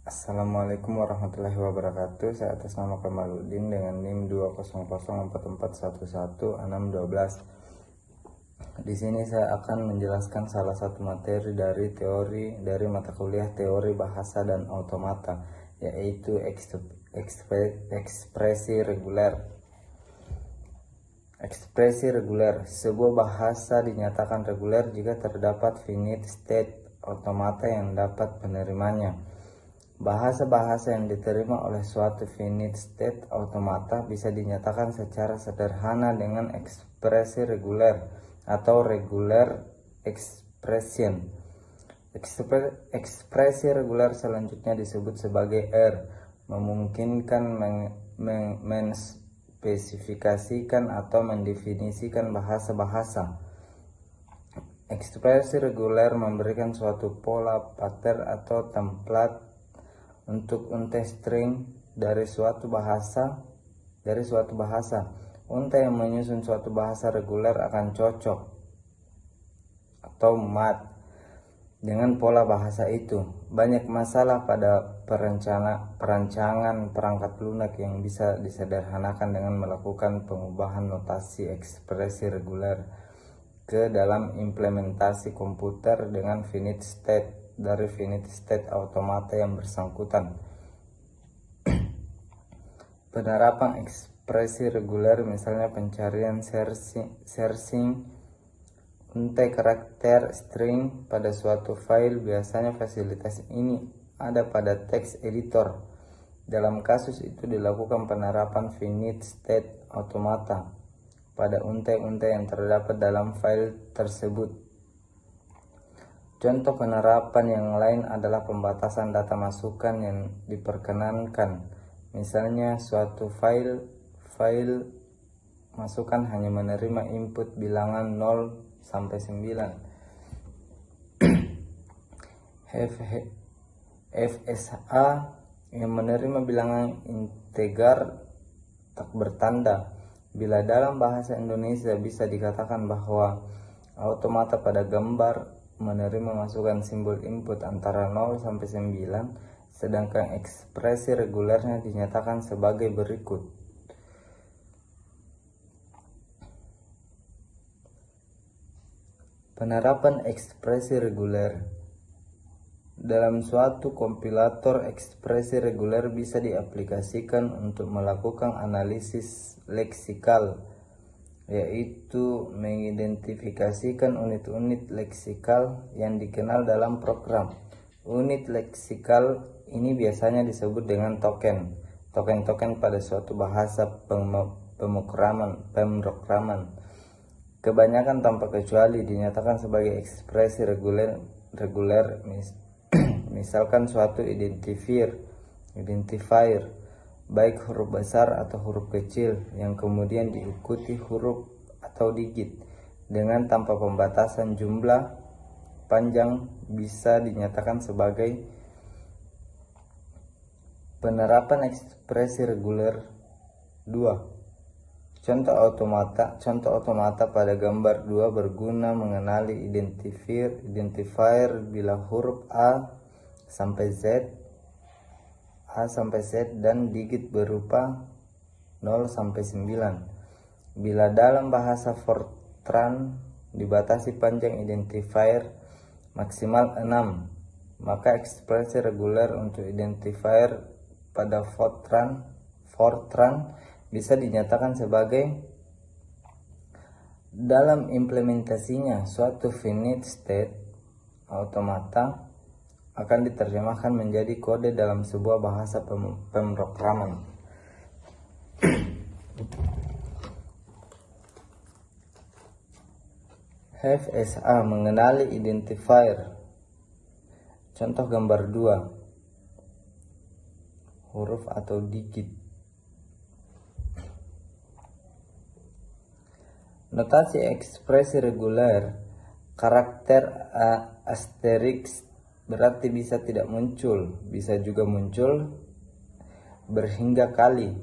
Assalamualaikum warahmatullahi wabarakatuh. Saya atas nama Kamaludin dengan NIM 20044116612. Di sini saya akan menjelaskan salah satu materi dari mata kuliah teori bahasa dan automata, yaitu ekspresi reguler. Ekspresi reguler, sebuah bahasa dinyatakan reguler jika terdapat finite state automata yang dapat menerimanya. Bahasa-bahasa yang diterima oleh suatu finite state automata bisa dinyatakan secara sederhana dengan ekspresi reguler atau regular expression. Ekspresi reguler selanjutnya disebut sebagai R, memungkinkan menspesifikasikan atau mendefinisikan bahasa-bahasa. Ekspresi reguler memberikan suatu pola, pattern atau template untuk untai string dari suatu bahasa. Untai yang menyusun suatu bahasa reguler akan cocok atau mat dengan pola bahasa itu. Banyak masalah pada perancangan perangkat lunak yang bisa disederhanakan dengan melakukan pengubahan notasi ekspresi reguler ke dalam implementasi komputer dengan finite state dari finite state automata yang bersangkutan. Penerapan ekspresi reguler misalnya pencarian searching untai karakter string pada suatu file. Biasanya fasilitas ini ada pada text editor. Dalam kasus itu dilakukan penerapan finite state automata pada untai-untai yang terdapat dalam file tersebut. Contoh penerapan yang lain adalah pembatasan data masukan yang diperkenankan. Misalnya suatu file masukan hanya menerima input bilangan 0 sampai 9. FSA yang menerima bilangan integer tak bertanda. Bila dalam bahasa Indonesia bisa dikatakan bahwa automata pada gambar menerima masukan simbol input antara 0 sampai 9, sedangkan ekspresi regulernya dinyatakan sebagai berikut. Penerapan ekspresi reguler. Dalam suatu kompilator, ekspresi reguler bisa diaplikasikan untuk melakukan analisis leksikal, yaitu mengidentifikasikan unit-unit leksikal yang dikenal dalam program. Unit leksikal ini biasanya disebut dengan token pada suatu bahasa pemrograman. Kebanyakan tanpa kecuali dinyatakan sebagai ekspresi reguler misalkan suatu identifier baik huruf besar atau huruf kecil yang kemudian diikuti huruf atau digit dengan tanpa pembatasan jumlah panjang bisa dinyatakan sebagai penerapan ekspresi reguler 2. Contoh automata pada gambar 2 berguna mengenali identifier bila huruf A sampai Z dan digit berupa 0 sampai 9. Bila dalam bahasa Fortran dibatasi panjang identifier maksimal 6, maka ekspresi reguler untuk identifier pada Fortran bisa dinyatakan sebagai dalam implementasinya suatu finite state automata akan diterjemahkan menjadi kode dalam sebuah bahasa pemrograman. FSA mengenali identifier. Contoh gambar 2, huruf atau digit. Notasi ekspresi reguler, karakter asterisk berarti bisa tidak muncul, bisa juga muncul berhingga kali.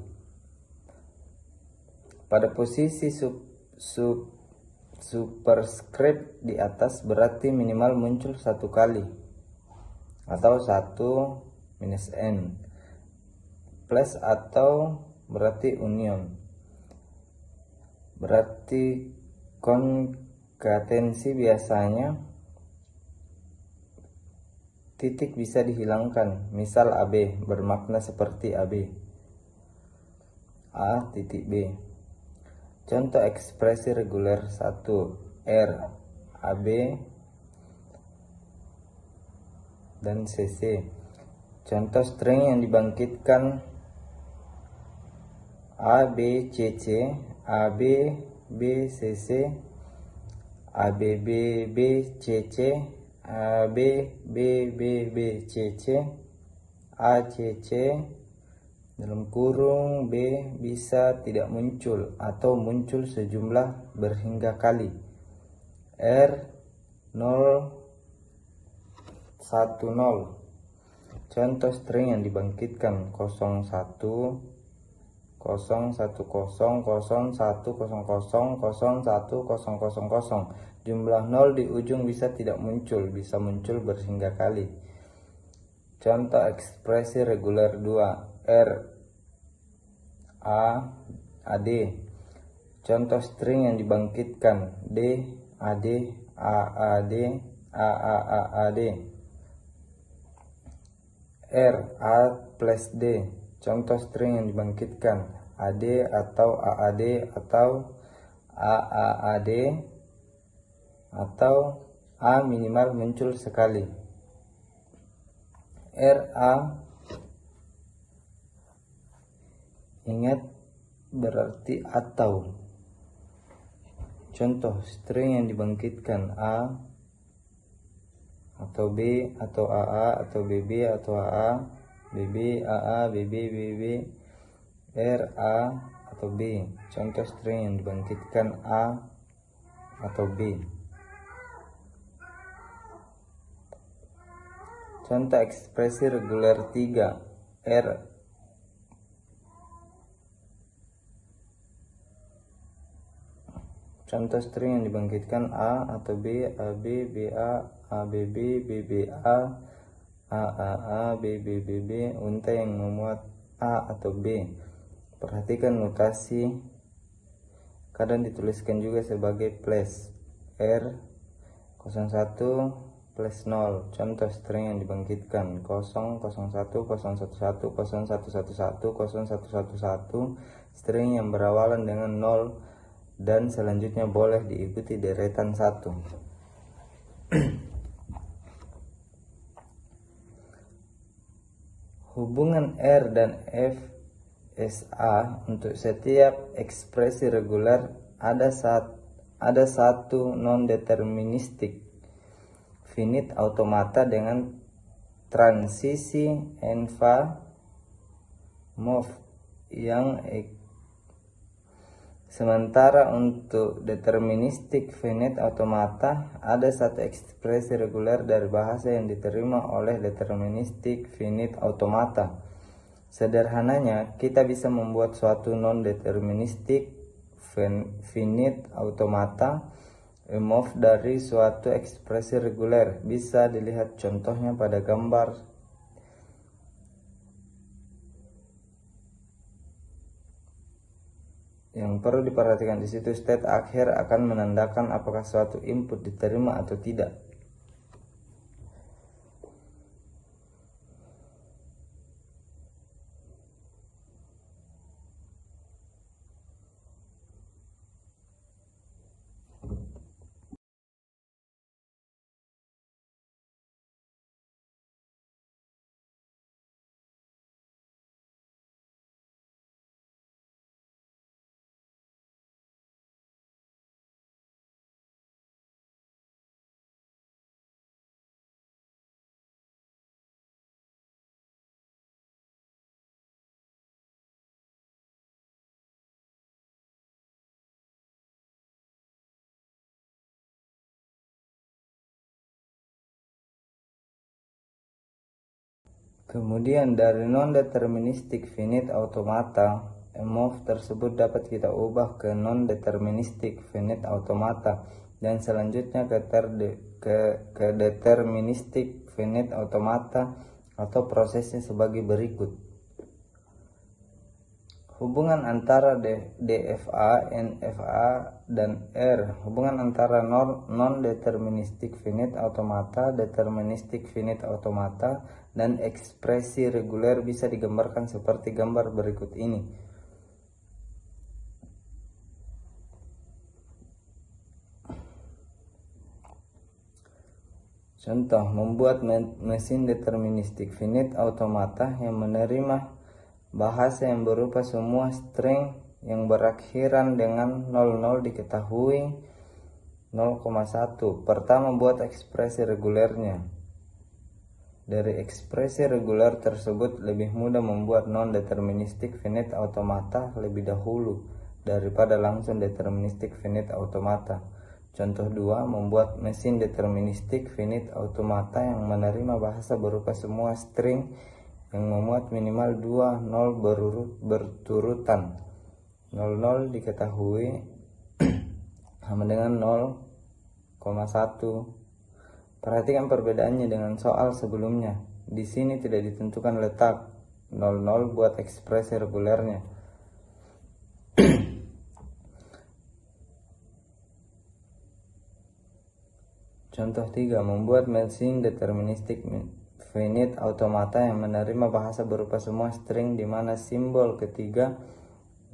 Pada posisi superscript di atas berarti minimal muncul 1 kali atau 1 minus n. Plus atau berarti union, berarti konkatensi biasanya titik bisa dihilangkan. Misal AB bermakna seperti AB, A titik B. Contoh ekspresi reguler 1, R, AB, dan CC. Contoh string yang dibangkitkan A, B, C, C, A, B, B, C, C, A, B, B, B, C, C, A, B, B, B, B, C, C, A, C, C, dalam kurung B bisa tidak muncul atau muncul sejumlah berhingga kali. R 0, 1, 0. Contoh string yang dibangkitkan 01, 0, 1, 0, 0, 1, 0, 0, 1, 0, 0. Jumlah 0 di ujung bisa tidak muncul, bisa muncul berhingga kali. Contoh ekspresi reguler 2, R, A, AD. Contoh string yang dibangkitkan D, AD, AAD, AAAD. R, A plus D. Contoh string yang dibangkitkan AD atau AAD atau AAAD atau A minimal muncul sekali. RA, ingat berarti atau. Contoh string yang dibangkitkan A atau B atau AA atau BB atau AA, BB, AA, BB, BB, RA atau B. Contoh string yang dibangkitkan A atau B. Contoh ekspresi reguler 3, R, contoh string yang dibangkitkan A atau B, AB, BA, ABB, BBA, AAA, BB, BB, untai yang memuat A atau B. Perhatikan notasi, kadang dituliskan juga sebagai plus. R 01 plus 0. Contoh string yang dibangkitkan 0, 01, 011, 0111, 0111, string yang berawalan dengan 0 dan selanjutnya boleh diikuti deretan 1. Hubungan R dan FSA untuk setiap ekspresi reguler ada satu non-deterministik finite automata dengan transisi enva move yang sementara untuk deterministik finite automata ada satu ekspresi reguler dari bahasa yang diterima oleh deterministik finite automata. Sederhananya, kita bisa membuat suatu non-deterministik finite automata move dari suatu ekspresi reguler. Bisa dilihat contohnya pada gambar. Yang perlu diperhatikan di situ, state akhir akan menandakan apakah suatu input diterima atau tidak. Kemudian dari non-deterministik finite automata, move tersebut dapat kita ubah ke non-deterministik finite automata dan selanjutnya ke deterministik finite automata atau prosesnya sebagai berikut. Hubungan antara DFA, NFA, dan R. Hubungan antara non-deterministic finite automata, deterministic finite automata, dan ekspresi reguler bisa digambarkan seperti gambar berikut ini. Contoh, membuat mesin deterministic finite automata yang menerima bahasa yang berupa semua string yang berakhiran dengan 00 diketahui 0,1. Pertama, buat ekspresi regulernya. Dari ekspresi reguler tersebut lebih mudah membuat non-deterministic finite automata lebih dahulu daripada langsung deterministic finite automata. Contoh 2, membuat mesin deterministic finite automata yang menerima bahasa berupa semua string yang memuat minimal 2 0 berturutan. 00 diketahui sama dengan 0,1. Perhatikan perbedaannya dengan soal sebelumnya. Di sini tidak ditentukan letak 00 buat ekspresi regulernya. Contoh 3, membuat mesin deterministic finite automata yang menerima bahasa berupa semua string di mana simbol ketiga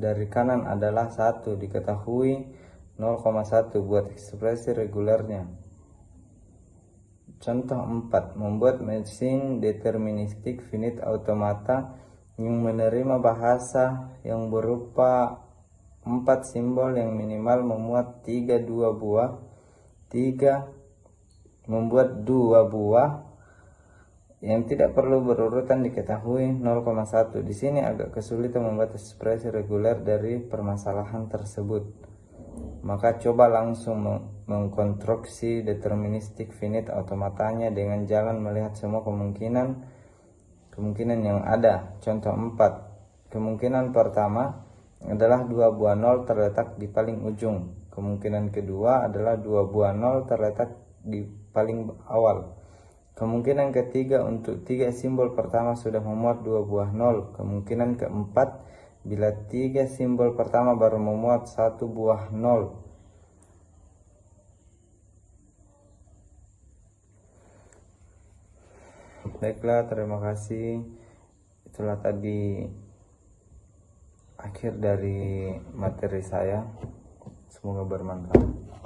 dari kanan adalah 1 diketahui 0,1 buat ekspresi regulernya. Contoh 4, membuat mesin deterministic finite automata yang menerima bahasa yang berupa 4 simbol yang minimal memuat 3 buah, membuat 2 buah yang tidak perlu berurutan diketahui 0,1. Di sini agak kesulitan membuat ekspresi reguler dari permasalahan tersebut. Maka coba langsung mengkonstruksi deterministic finite automatanya dengan jalan melihat semua kemungkinan yang ada. Contoh 4. Kemungkinan pertama adalah 2 buah 0 terletak di paling ujung. Kemungkinan kedua adalah 2 buah 0 terletak di paling awal. Kemungkinan ketiga, untuk 3 simbol pertama sudah memuat 2 buah 0. Kemungkinan keempat, bila 3 simbol pertama baru memuat 1 buah 0. Baiklah, terima kasih. Itulah tadi akhir dari materi saya. Semoga bermanfaat.